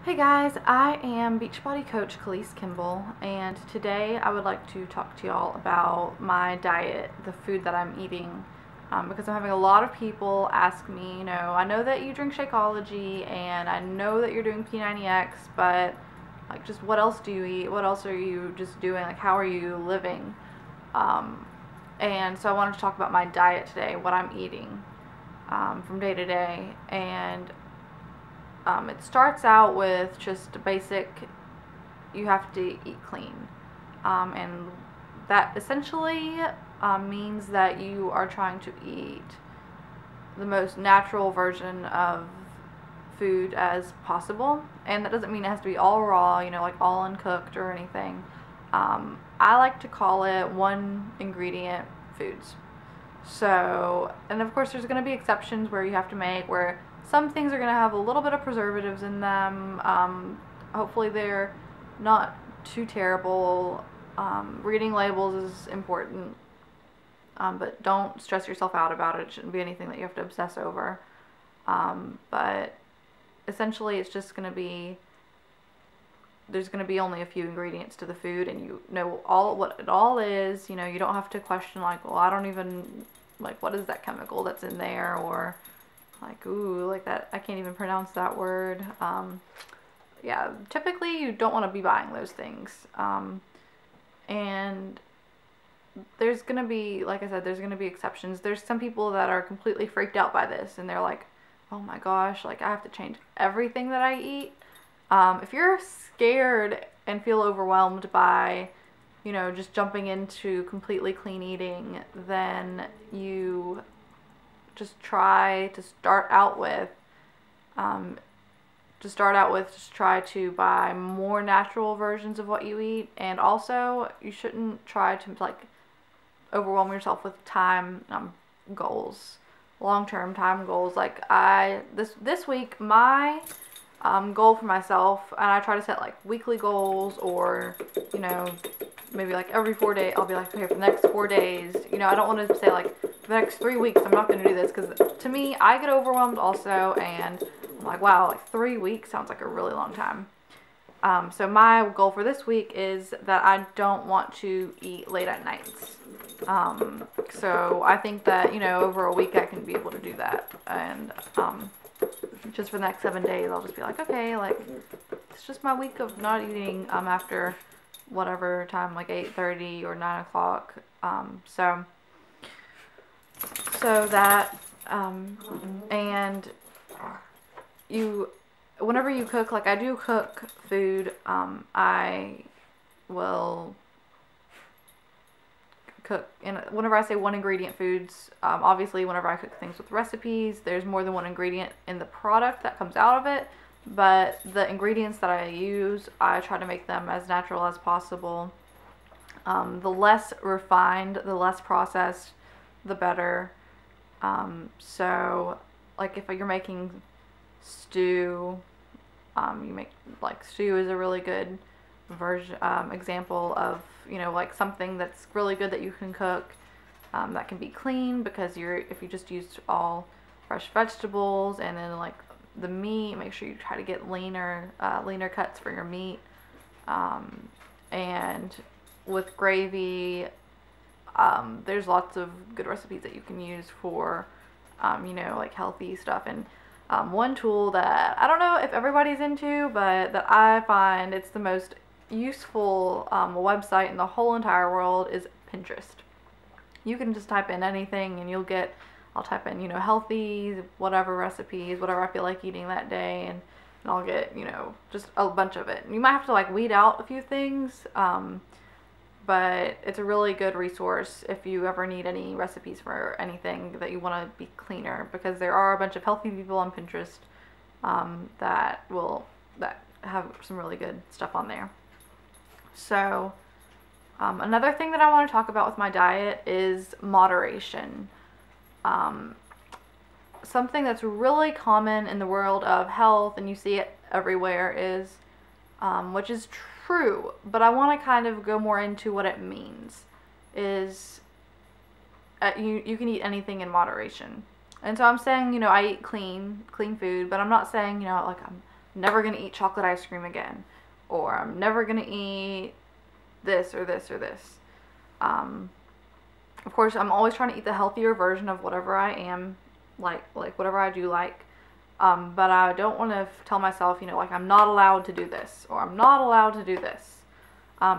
Hey guys, I am Beachbody coach Khalees Kimball, and today I would like to talk to y'all about my diet, the food that I'm eating, because I'm having a lot of people ask me, I know that you drink Shakeology, and I know that you're doing P90X, but like, just what else do you eat? What else are you just doing? Like, how are you living? Um, and so I wanted to talk about my diet today, what I'm eating from day to day, and it starts out with just basic, you have to eat clean. And that essentially means that you are trying to eat the most natural version of food as possible. And that doesn't mean it has to be all raw, like all uncooked or anything. I like to call it one ingredient foods. So, and of course, there's going to be exceptions where you have to make where some things are going to have a little bit of preservatives in them. Hopefully, they're not too terrible. Reading labels is important, but don't stress yourself out about it. It shouldn't be anything that you have to obsess over. But essentially, it's just going to be there's going to be only a few ingredients to the food, and you know all what it all is. You don't have to question like, well, I don't even like, what is that chemical that's in there, or like, ooh, like that, I can't even pronounce that word. Yeah, typically you don't want to be buying those things. And there's gonna be, like I said, there's gonna be exceptions. There's some people that are completely freaked out by this, and they're like, oh my gosh, like I have to change everything that I eat. If you're scared and feel overwhelmed by, just jumping into completely clean eating, then you just try to start out with, just try to buy more natural versions of what you eat. And also, you shouldn't try to like overwhelm yourself with time goals, long-term time goals. Like this week, my goal for myself, and I try to set like weekly goals, or maybe like every 4 days I'll be like, okay, for the next 4 days, I don't want to say like for the next 3 weeks I'm not going to do this, because to me I get overwhelmed also, and I'm like, wow, like 3 weeks sounds like a really long time. So my goal for this week is that I don't want to eat late at nights. So I think that, over a week I can be able to do that. And just for the next 7 days, I'll just be like, okay, like, it's just my week of not eating after whatever time, like 8:30 or 9 o'clock. So that, and whenever you cook, like I do cook food, I will cook, and whenever I say one ingredient foods, obviously whenever I cook things with recipes, there's more than one ingredient in the product that comes out of it, but the ingredients that I use, I try to make them as natural as possible. The less refined, the less processed, the better. So like if you're making stew, you make, like, stew is a really good version, example of, like something that's really good that you can cook, that can be clean, because if you just use all fresh vegetables, and then like the meat, make sure you try to get leaner cuts for your meat. And with gravy, there's lots of good recipes that you can use for, like healthy stuff. And one tool that I don't know if everybody's into, but that I find it's the most useful website in the whole entire world is Pinterest. You can just type in anything and I'll type in, healthy, whatever recipes, whatever I feel like eating that day, and I'll get, just a bunch of it. You might have to like weed out a few things, but it's a really good resource if you ever need any recipes for anything that you want to be cleaner, because there are a bunch of healthy people on Pinterest that have some really good stuff on there. So another thing that I want to talk about with my diet is moderation. Something that's really common in the world of health, and you see it everywhere, is, which is true, but I want to kind of go more into what it means, is you can eat anything in moderation. And so I'm saying, I eat clean food, but I'm not saying, like never going to eat chocolate ice cream again, or I'm never going to eat this or this or this. Of course, I'm always trying to eat the healthier version of whatever I am, like whatever I do like. But I don't want to tell myself, like I'm not allowed to do this, or I'm not allowed to do this.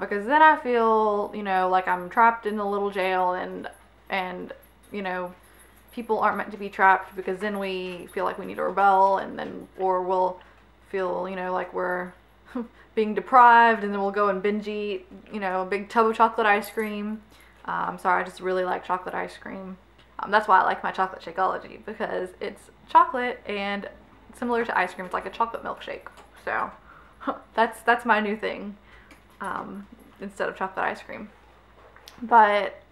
Because then I feel, like I'm trapped in a little jail, and people aren't meant to be trapped, because then we feel like we need to rebel, or we'll feel, like we're being deprived, and then we'll go and binge eat, a big tub of chocolate ice cream. I'm sorry, I just really like chocolate ice cream. That's why I like my chocolate Shakeology, because it's chocolate and similar to ice cream. It's like a chocolate milkshake. So that's my new thing, instead of chocolate ice cream. But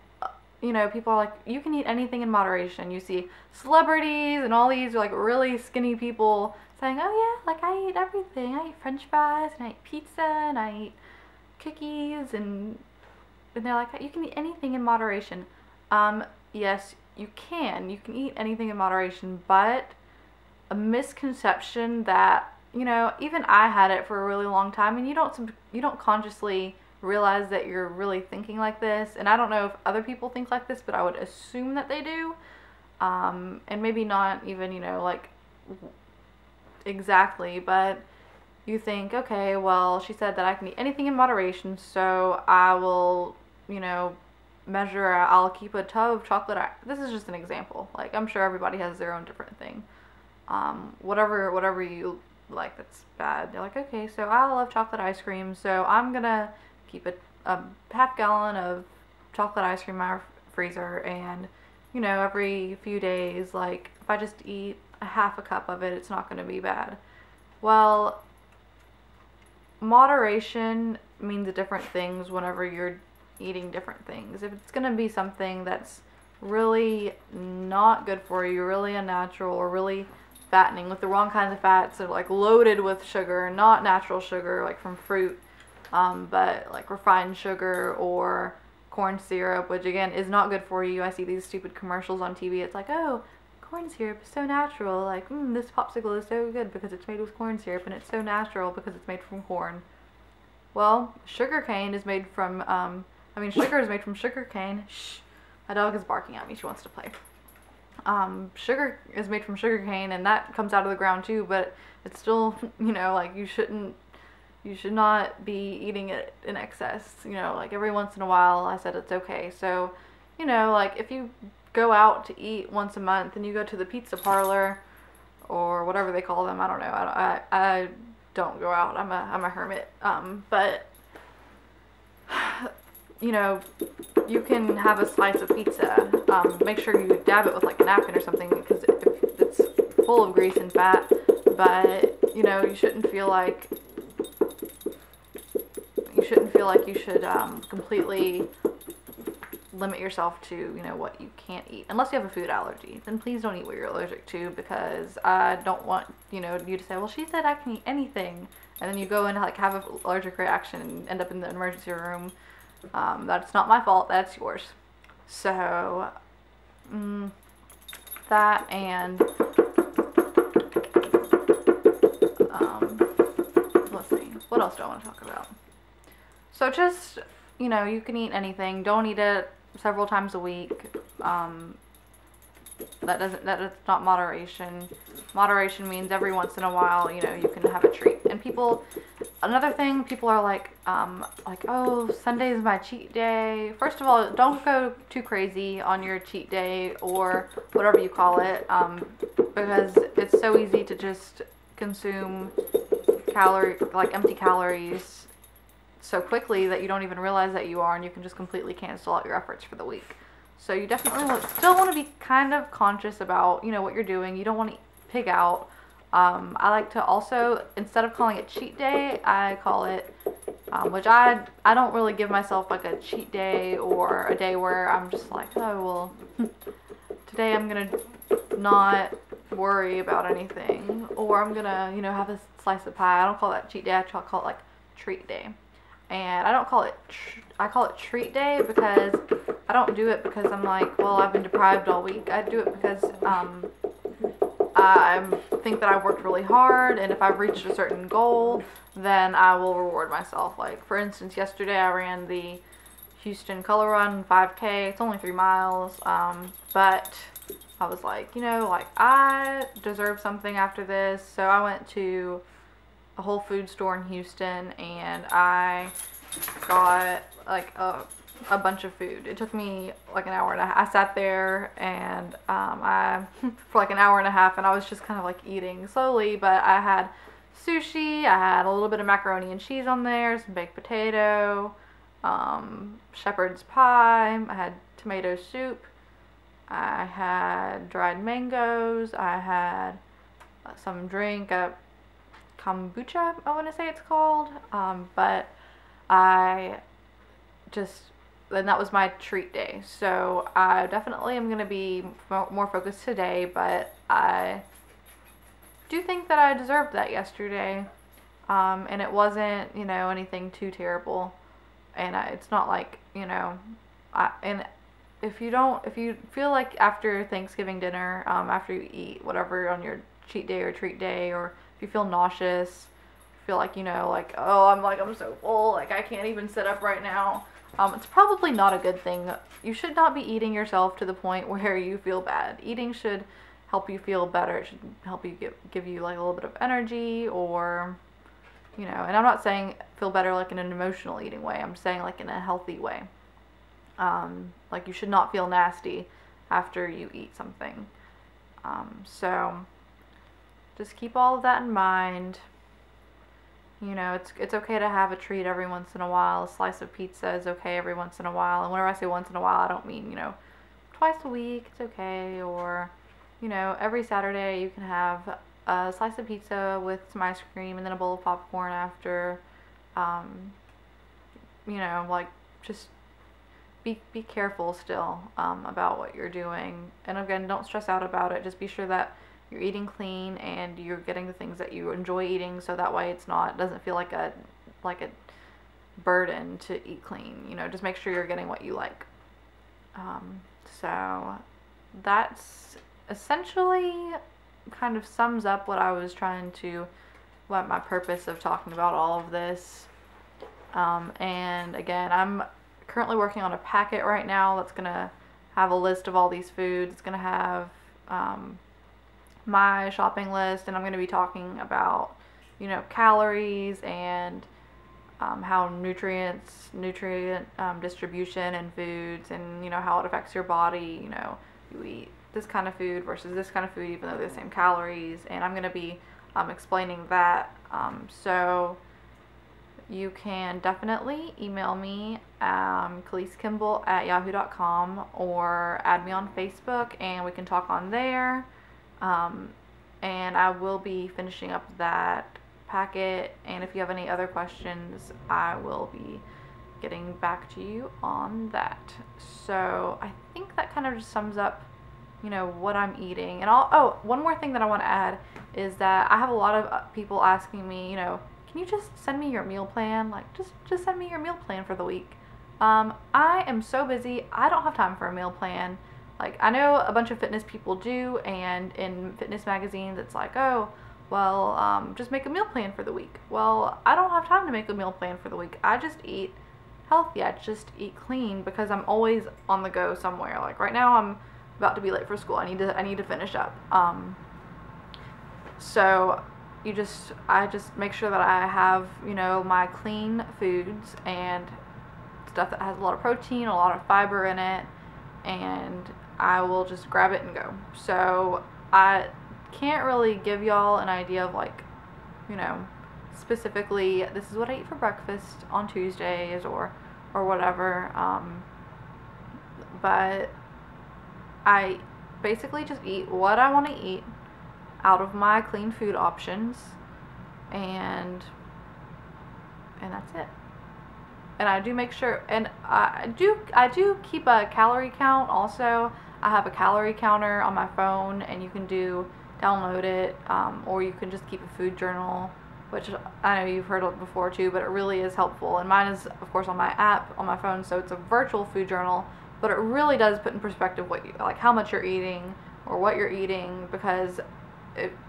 people are like, you can eat anything in moderation. You see celebrities and all these like really skinny people saying, oh yeah, like I eat everything. I eat French fries, and I eat pizza, and I eat cookies, and they're like, you can eat anything in moderation. Yes, you can eat anything in moderation, but a misconception that, even I had it for a really long time, and you don't consciously realize that you're really thinking like this. And I don't know if other people think like this, but I would assume that they do. And maybe not even, like exactly, but you think, okay, well, she said that I can eat anything in moderation, so I will, I'll keep a tub of chocolate. This is just an example. Like, I'm sure everybody has their own different thing. Whatever you like that's bad. You're like, okay, so I love chocolate ice cream, so I'm gonna keep a half gallon of chocolate ice cream in my freezer, and, every few days, like, if I just eat a half a cup of it, it's not gonna be bad. Well, moderation means different things whenever you're eating different things. If it's going to be something that's really not good for you, really unnatural, or really fattening with the wrong kinds of fats, or like loaded with sugar, not natural sugar like from fruit, but like refined sugar or corn syrup, which again is not good for you. I see these stupid commercials on TV. It's like, oh, corn syrup is so natural. Like, this popsicle is so good because it's made with corn syrup, and it's so natural because it's made from corn. Well, sugar cane is made from, sugar is made from sugar cane. Shh, my dog is barking at me. She wants to play. Sugar is made from sugar cane, and that comes out of the ground too, but it's still, like, you should not be eating it in excess. Like every once in a while, I said it's okay. So, like if you go out to eat once a month and you go to the pizza parlor or whatever they call them, I don't know. I don't go out. I'm a hermit. But you can have a slice of pizza. Make sure you dab it with like a napkin or something, because if it's full of grease and fat. But you shouldn't feel like you should completely limit yourself to what you can't eat, unless you have a food allergy. Then please don't eat what you're allergic to, because I don't want you to say, well, she said I can eat anything, and then you go and like have an allergic reaction and end up in the emergency room. That's not my fault, that's yours. So that, and let's see, what else do I want to talk about? So just, you can eat anything. Don't eat it several times a week. That is not moderation. Moderation means every once in a while, you can have a treat. And another thing, people are like, oh, Sunday is my cheat day. First of all, don't go too crazy on your cheat day or whatever you call it, because it's so easy to just consume empty calories so quickly that you don't even realize that you are, and you can just completely cancel out your efforts for the week. So you definitely still want to be kind of conscious about, what you're doing. You don't want to pig out. I like to also, instead of calling it cheat day, I call it, which I don't really give myself like a cheat day or a day where I'm just like, oh, well, today I'm going to not worry about anything, or I'm going to, have a slice of pie. I don't call that cheat day. I call it like treat day. And I don't call it, I call it treat day because I don't do it because I'm like, well, I've been deprived all week. I do it because I think that I've worked really hard, and if I've reached a certain goal, then I will reward myself. Like, for instance, yesterday I ran the Houston Color Run 5K. It's only 3 miles, but I was like, you know, like, I deserve something after this. So I went to a Whole Foods store in Houston, and I got like a bunch of food. It took me like an hour and a half. I sat there and I for like an hour and a half, and I was just kind of like eating slowly. But I had sushi, I had a little bit of macaroni and cheese on there, some baked potato, shepherd's pie, I had tomato soup, I had dried mangoes, I had some drink, kombucha, I want to say it's called, but I just, and that was my treat day. So I definitely am going to be more focused today, but I do think that I deserved that yesterday, and it wasn't, you know, anything too terrible, and it's not like, you know, and if you feel like after Thanksgiving dinner, after you eat whatever on your cheat day or treat day, or if you feel nauseous, feel like, you know, like, oh, I'm so full, like I can't even sit up right now, it's probably not a good thing. You should not be eating yourself to the point where you feel bad. Eating should help you feel better. It should help you give you like a little bit of energy, or, you know, and I'm not saying feel better like in an emotional eating way. I'm saying like in a healthy way. Like you should not feel nasty after you eat something. So just keep all of that in mind. You know, it's okay to have a treat every once in a while. A slice of pizza is okay every once in a while. And whenever I say once in a while, I don't mean, you know, twice a week, it's okay. Or, you know, every Saturday you can have a slice of pizza with some ice cream and then a bowl of popcorn after. You know, like, just be careful still about what you're doing. And again, don't stress out about it. Just be sure that you're eating clean and you're getting the things that you enjoy eating, so that way doesn't feel like a burden to eat clean. You know, just make sure you're getting what you like. So that's essentially kind of sums up what my purpose of talking about all of this. And again, I'm currently working on a packet right now that's gonna have a list of all these foods. It's gonna have my shopping list, and I'm going to be talking about, you know, calories and how nutrient distribution in foods, and, you know, how it affects your body. You know, you eat this kind of food versus this kind of food, even though they're the same calories, and I'm going to be explaining that. So you can definitely email me, KhaleesKimball@yahoo.com, or add me on Facebook and we can talk on there. And I will be finishing up that packet, and if you have any other questions, I will be getting back to you on that. So I think that kind of just sums up, you know, what I'm eating. And one more thing that I want to add is that I have a lot of people asking me, you know, can you just send me your meal plan? Like, just send me your meal plan for the week. I am so busy, I don't have time for a meal plan. Like, I know a bunch of fitness people do, and in fitness magazines it's like, oh, well, just make a meal plan for the week. Well, I don't have time to make a meal plan for the week. I just eat healthy. I just eat clean because I'm always on the go somewhere. Like right now I'm about to be late for school. I need to finish up. So I just make sure that I have, you know, my clean foods and stuff that has a lot of protein, a lot of fiber in it, and I will just grab it and go. So I can't really give y'all an idea of, like, you know, specifically this is what I eat for breakfast on Tuesdays or whatever, but I basically just eat what I want to eat out of my clean food options, and that's it. And I do make sure, and I do keep a calorie count also. I have a calorie counter on my phone, and you can download it, or you can just keep a food journal, which I know you've heard of before too, but it really is helpful. And mine is, of course, on my app on my phone, so it's a virtual food journal, but it really does put in perspective how much you're eating or what you're eating, because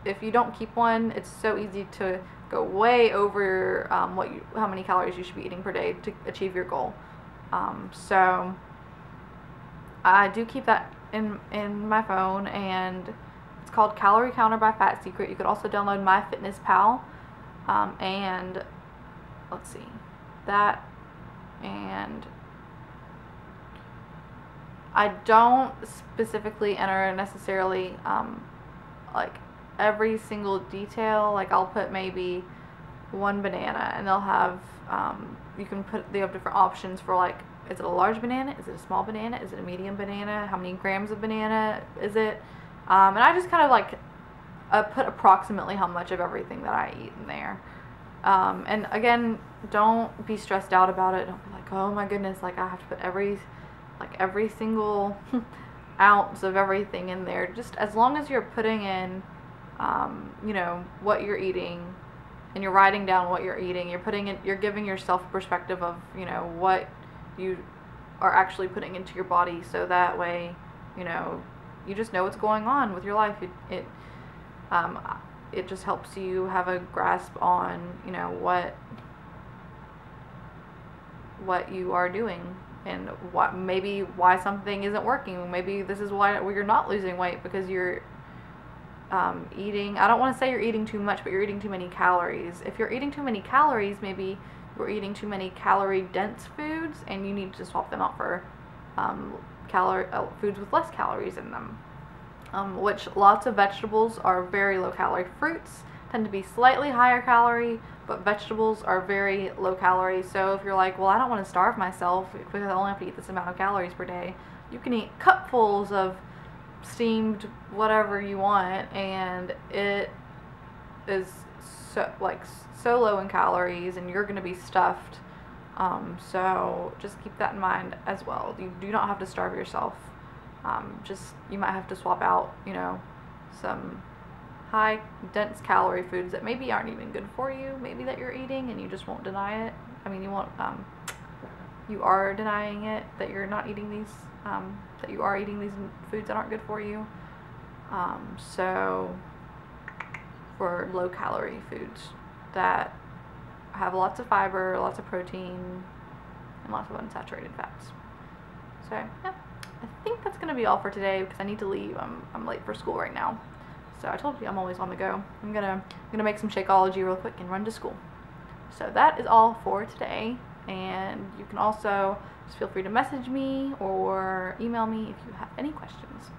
if you don't keep one, it's so easy to go way over how many calories you should be eating per day to achieve your goal. So I do keep that in my phone, and it's called Calorie Counter by Fat Secret. You could also download MyFitnessPal, and let's see, that, and I don't specifically enter necessarily like every single detail. Like I'll put maybe one banana, and they'll have they have different options for, like, is it a large banana, is it a small banana, is it a medium banana, how many grams of banana is it, and I just kind of like put approximately how much of everything that I eat in there. And again, don't be stressed out about it. Don't be like, oh my goodness, like I have to put every single ounce of everything in there. Just as long as you're putting in you know, what you're eating, and you're writing down what you're eating, you're giving yourself perspective of, you know, what you are actually putting into your body, so that way, you know, you just know what's going on with your life. It just helps you have a grasp on, you know, what you are doing, and why something isn't working. Maybe this is why you're not losing weight, because you're eating, I don't want to say you're eating too much, but you're eating too many calories. If you're eating too many calories, maybe you're eating too many calorie dense foods, and you need to swap them out for foods with less calories in them. Which lots of vegetables are very low calorie. Fruits tend to be slightly higher calorie, but vegetables are very low calorie. So if you're like, well, I don't want to starve myself because I only have to eat this amount of calories per day, you can eat cupfuls of steamed whatever you want, and it is so low in calories, and you're going to be stuffed. So just keep that in mind as well. You do not have to starve yourself. You might have to swap out, you know, some high dense calorie foods that maybe aren't even good for you, maybe that you're eating, and you just won't deny it. I mean, you are denying it, that you're not eating these, that you are eating these foods that aren't good for you. So for low calorie foods that have lots of fiber, lots of protein, and lots of unsaturated fats. So yeah, I think that's gonna be all for today, because I need to leave. I'm late for school right now. So I told you I'm always on the go. I'm gonna make some Shakeology real quick and run to school. So that is all for today, and you can also just feel free to message me or email me if you have any questions.